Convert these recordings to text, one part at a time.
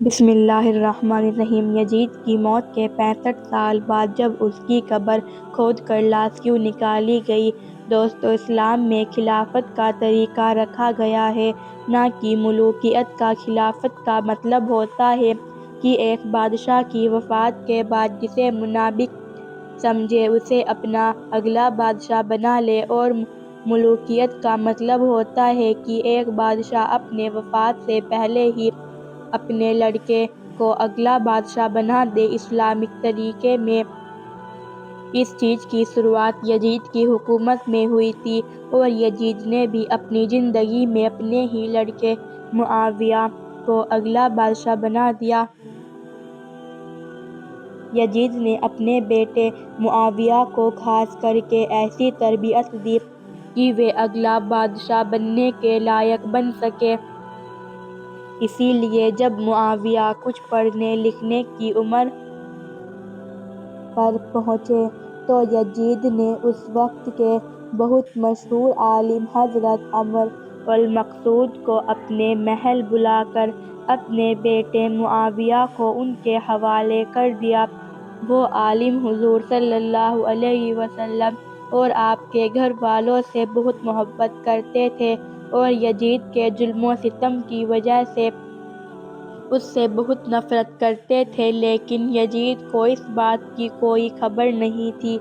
بسم اللہ الرحمن الرحیم۔ یزید کی موت کے 65 سال بعد جب اس کی قبر کھود کر لاش کیوں نکالی گئی؟ دوستو، اسلام میں خلافت کا طریقہ رکھا گیا ہے، نہ کہ ملوکیت کا۔ خلافت کا مطلب ہوتا ہے کہ ایک بادشاہ کی وفات کے بعد جسے مناسب سمجھے اسے اپنا اگلا بادشاہ بنا لے، اور ملوکیت کا مطلب ہوتا ہے کہ ایک بادشاہ اپنے وفات سے پہلے ہی اپنے لڑکے کو اگلا بادشاہ بنا دے۔ اسلامک طریقے میں اس چیز کی شروعات یزید کی حکومت میں ہوئی تھی، اور یزید نے بھی اپنی زندگی میں اپنے ہی لڑکے معاویہ کو اگلا بادشاہ بنا دیا۔ یزید نے اپنے بیٹے معاویہ کو خاص کر کے ایسی تربیت دی کہ وہ اگلا بادشاہ بننے کے لائق بن سکے۔ اسی لیے جب معاویہ کچھ پڑھنے لکھنے کی عمر پر پہنچے تو یزید نے اس وقت کے بہت مشہور عالم حضرت عمر المقصود کو اپنے محل بلا کر اپنے بیٹے معاویہ کو ان کے حوالے کر دیا۔ وہ عالم حضور صلی اللہ علیہ وسلم اور آپ کے گھر والوں سے بہت محبت کرتے تھے، اور یزید کے ظلم و ستم کی وجہ سے اس سے بہت نفرت کرتے تھے، لیکن یزید کو اس بات کی کوئی خبر نہیں تھی۔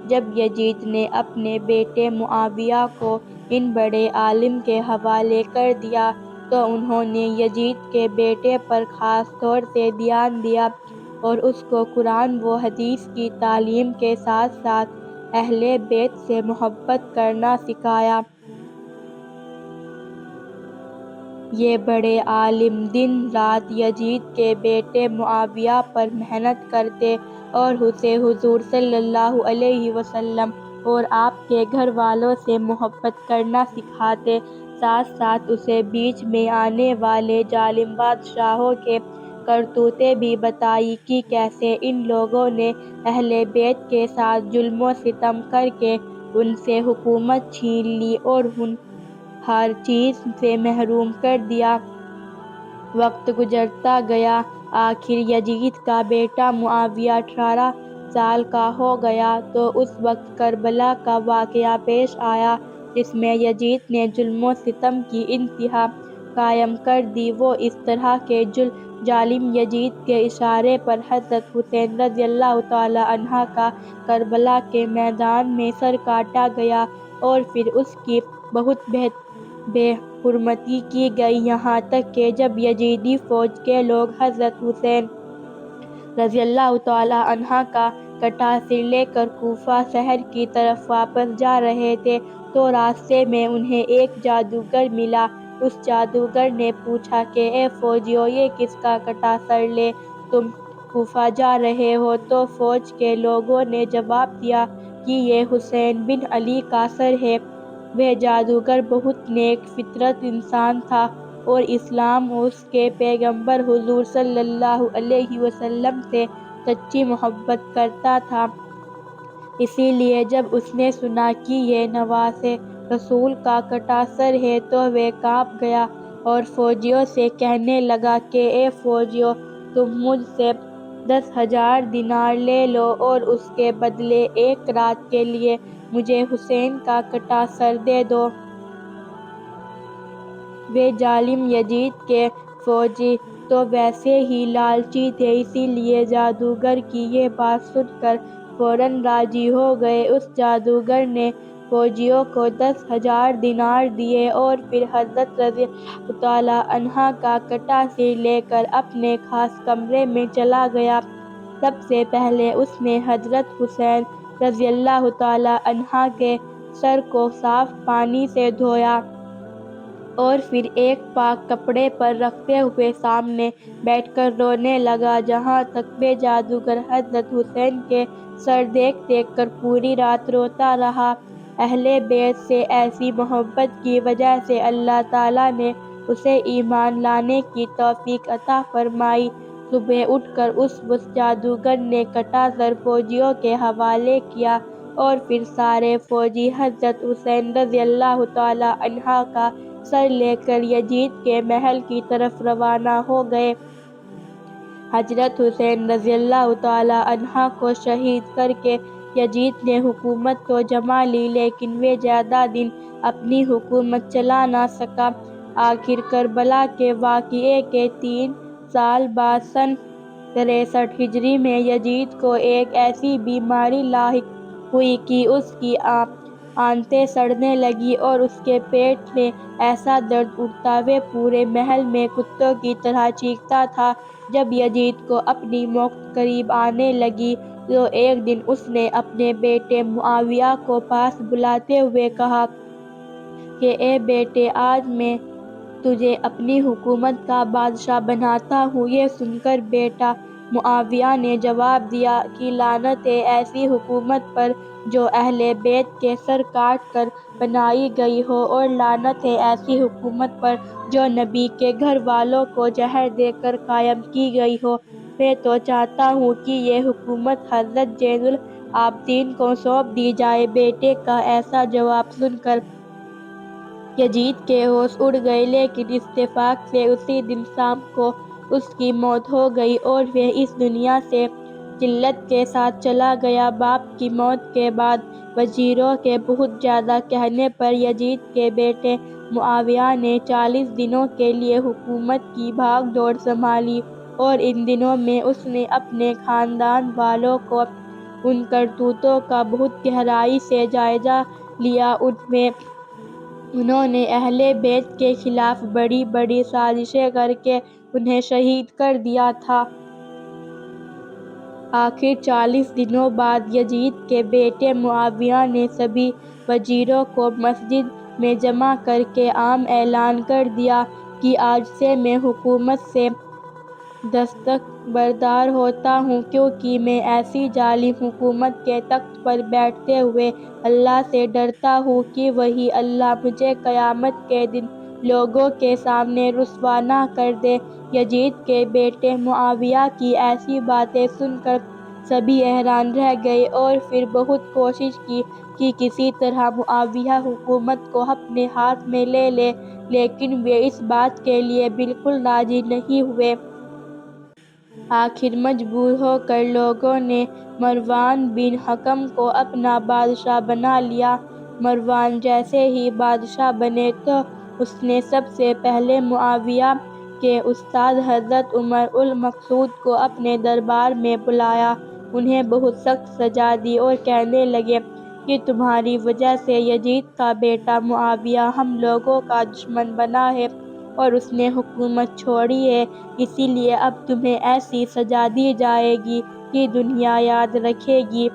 جب یزید نے اپنے بیٹے معاویہ کو ان بڑے عالم کے حوالے کر دیا تو انہوں نے یزید کے بیٹے پر خاص طور سے دھیان دیا اور اس کو قرآن و حدیث کی تعلیم کے ساتھ ساتھ اہل بیت سے محبت کرنا سکھایا۔ یہ بڑے عالم دن رات یزید کے بیٹے معاویہ پر محنت کرتے اور اسے حضور صلی اللہ علیہ وسلم اور آپ کے گھر والوں سے محبت کرنا سکھاتے، ساتھ ساتھ اسے بیچ میں آنے والے ظالم بادشاہوں کے کرتوتیں بھی بتائیں کہ کیسے ان لوگوں نے اہل بیت کے ساتھ ظلم و ستم کر کے ان سے حکومت چھین لی اور انہیں ہر چیز سے محروم کر دیا۔ وقت گزرتا گیا، آخر یزید کا بیٹا معاویہ 18 سال کا ہو گیا تو اس وقت کربلا کا واقعہ پیش آیا جس میں یزید نے ظلم و ستم کی انتہا قائم کر دی۔ وہ اس طرح کہ ظالم یزید کے اشارے پر حضرت حسین رضی اللہ تعالیٰ عنہ کا کربلا کے میدان میں سر کاٹا گیا، اور پھر اس کی بہت بے حرمتی کی گئی، یہاں تک کہ جب یزیدی فوج کے لوگ حضرت حسین رضی اللہ تعالیٰ عنہ کا کٹا سر لے کر کوفہ شہر کی طرف واپس جا رہے تھے تو راستے میں انہیں ایک جادوگر ملا۔ اس جادوگر نے پوچھا کہ اے فوجیو، یہ کس کا کٹا سر لے تم کوفہ جا رہے ہو؟ تو فوج کے لوگوں نے جواب دیا کہ یہ حسین بن علی کا سر ہے۔ وہ جادوگر بہت نیک فطرت انسان تھا اور اسلام اور اس کے پیغمبر حضور صلی اللہ علیہ وسلم سے سچی محبت کرتا تھا۔ اسی لیے جب اس نے سنا کہ یہ نواسہ رسول کا کٹا سر ہے تو وہ کانپ گیا اور فوجیوں سے کہنے لگا کہ اے فوجیو، تم مجھ سے 10,000 دینار لے لو اور اس کے بدلے ایک رات کے لیے مجھے حسین کا کٹا سر دے دو۔ وہ ظالم یزید کے فوجی تو ویسے ہی لالچی تھے، اسی لیے جادوگر کی یہ بات سن کر فوراً راضی ہو گئے۔ اس جادوگر نے فوجیوں کو 10,000 دینار دیے اور پھر حضرت رضی اللہ تعالیٰ عنہ کا کٹا سر لے کر اپنے خاص کمرے میں چلا گیا۔ سب سے پہلے اس نے حضرت حسین رضی اللہ تعالیٰ عنہ کے سر کو صاف پانی سے دھویا اور پھر ایک پاک کپڑے پر رکھتے ہوئے سامنے بیٹھ کر رونے لگا۔ جہاں تک وہ جادوگر حضرت حسین کے سر دیکھ دیکھ کر پوری رات روتا رہا۔ اہل بیت سے ایسی محبت کی وجہ سے اللہ تعالیٰ نے اسے ایمان لانے کی توفیق عطا فرمائی۔ صبح اٹھ کر اس جادوگر نے کٹا سر فوجیوں کے حوالے کیا اور پھر سارے فوجی حضرت حسین رضی اللہ تعالیٰ عنہ کا سر لے کر یزید کے محل کی طرف روانہ ہو گئے۔ حضرت حسین رضی اللہ تعالی عنہ کو شہید کر کے یزید نے حکومت تو جما لی، لیکن وہ زیادہ دن اپنی حکومت چلا نہ سکا۔ آخر کربلا کے واقعے کے 3 سال بعد سن 63 ہجری میں یزید کو ایک ایسی بیماری لاحق ہوئی کہ اس کی آنتیں سڑنے لگیں اور اس کے پیٹ میں ایسا درد اٹھا وہ پورے محل میں کتوں کی طرح چیختا تھا۔ جب یزید کو اپنی موت قریب آنے لگی تو ایک دن اس نے اپنے بیٹے معاویہ کو پاس بلاتے ہوئے کہا کہ اے بیٹے، آج میں تجھے اپنی حکومت کا بادشاہ بناتا ہوں۔ یہ سن کر بیٹا معاویہ نے جواب دیا کہ لعنت ہے ایسی حکومت پر جو اہل بیت کے سر کاٹ کر بنائی گئی ہو، اور لعنت ہے ایسی حکومت پر جو نبی کے گھر والوں کو زہر دے کر قائم کی گئی ہو۔ میں تو چاہتا ہوں کہ یہ حکومت حضرت زین العابدین کو سونپ دی جائے۔ بیٹے کا ایسا جواب سن کر یزید کے ہوش اڑ گئے، لیکن اتفاق سے اسی دن شام کو اس کی موت ہو گئی اور وہ اس دنیا سے ذلت کے ساتھ چلا گیا۔ باپ کی موت کے بعد وزیروں کے بہت زیادہ کہنے پر یزید کے بیٹے معاویہ نے 40 دنوں کے لیے حکومت کی بھاگ دوڑ سنبھالی، اور ان دنوں میں اس نے اپنے خاندان والوں کو ان کرتوتوں کا بہت گہرائی سے جائزہ لیا۔ انہوں نے اہل بیت کے خلاف بڑی بڑی سازشیں کر کے انہیں شہید کر دیا تھا۔ آخر 40 دنوں بعد یزید کے بیٹے معاویہ نے سبھی وزیروں کو مسجد میں جمع کر کے عام اعلان کر دیا کہ آج سے میں حکومت سے دستبردار ہوتا ہوں، کیونکہ میں ایسی ظالم حکومت کے تخت پر بیٹھتے ہوئے اللہ سے ڈرتا ہوں کہ وہی اللہ مجھے قیامت کے دن لوگوں کے سامنے رسوا نہ کر دے۔ یزید کے بیٹے معاویہ کی ایسی باتیں سن کر سبھی حیران رہ گئے اور پھر بہت کوشش کی کہ کسی طرح معاویہ حکومت کو اپنے ہاتھ میں لے لے، لیکن وہ اس بات کے لیے بالکل راضی نہیں ہوئے۔ آخر مجبور ہو کر لوگوں نے مروان بن حکم کو اپنا بادشاہ بنا لیا۔ مروان جیسے ہی بادشاہ بنے تو اس نے سب سے پہلے معاویہ کے استاد حضرت عمر المقصود کو اپنے دربار میں بلایا، انہیں بہت سخت سزا دی اور کہنے لگے کہ تمہاری وجہ سے یزید کا بیٹا معاویہ ہم لوگوں کا دشمن بنا ہے اور اس نے حکومت چھوڑی ہے، اسی لیے اب تمہیں ایسی سزا دی جائے گی کہ دنیا یاد رکھے گی۔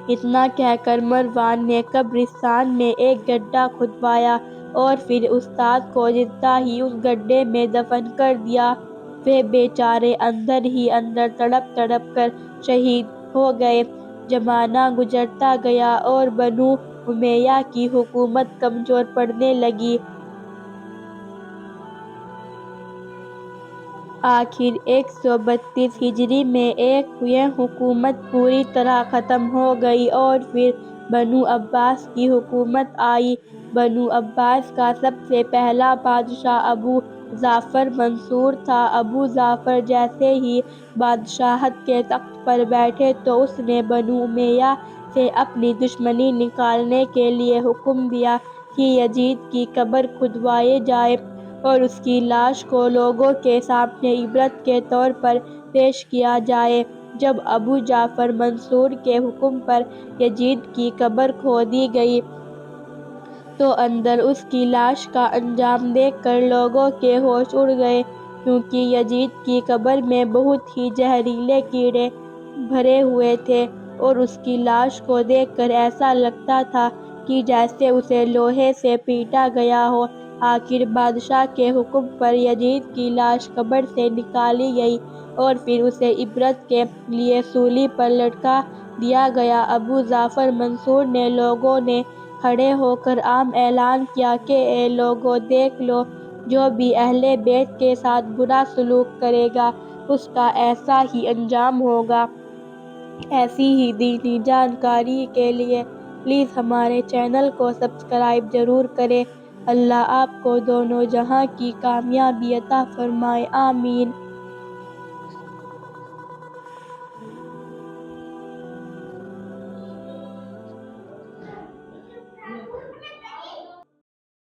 اتنا کہہ کر مروان نے قبرستان میں ایک گڈھا کھودوایا اور پھر استاد کو زندہ ہی اس گڈھے میں دفن کر دیا۔ وہ بیچارے اندر ہی اندر تڑپ تڑپ کر شہید ہو گئے۔ زمانہ گزرتا گیا اور بنو امیہ کی حکومت کمزور پڑنے لگی۔ آخر 132 ہجری میں یہ حکومت پوری طرح ختم ہو گئی اور پھر بنو عباس کی حکومت آئی۔ بنو عباس کا سب سے پہلا بادشاہ ابو جعفر منصور تھا۔ ابو جعفر جیسے ہی بادشاہت کے تخت پر بیٹھے تو اس نے بنو امیہ سے اپنی دشمنی نکالنے کے لیے حکم دیا کہ یزید کی قبر کھودوائی جائے اور اس کی لاش کو لوگوں کے سامنے عبرت کے طور پر پیش کیا جائے۔ جب ابو جعفر منصور کے حکم پر یزید کی قبر کھودی گئی تو اندر اس کی لاش کا انجام دیکھ کر لوگوں کے ہوش اڑ گئے، کیونکہ یزید کی قبر میں بہت ہی زہریلے کیڑے بھرے ہوئے تھے اور اس کی لاش کو دیکھ کر ایسا لگتا تھا کہ جیسے اسے لوہے سے پیٹا گیا ہو۔ آخر بادشاہ کے حکم پر یزید کی لاش قبر سے نکالی گئی اور پھر اسے عبرت کے لیے سولی پر لٹکا دیا گیا۔ ابو جعفر منصور نے لوگوں نے کھڑے ہو کر عام اعلان کیا کہ اے لوگو، دیکھ لو، جو بھی اہل بیت کے ساتھ برا سلوک کرے گا اس کا ایسا ہی انجام ہوگا۔ ایسی ہی دینی جانکاری کے لیے پلیز ہمارے چینل کو سبسکرائب ضرور کریں۔ اللہ آپ کو دونوں جہاں کی کامیابی عطا فرمائے، آمین۔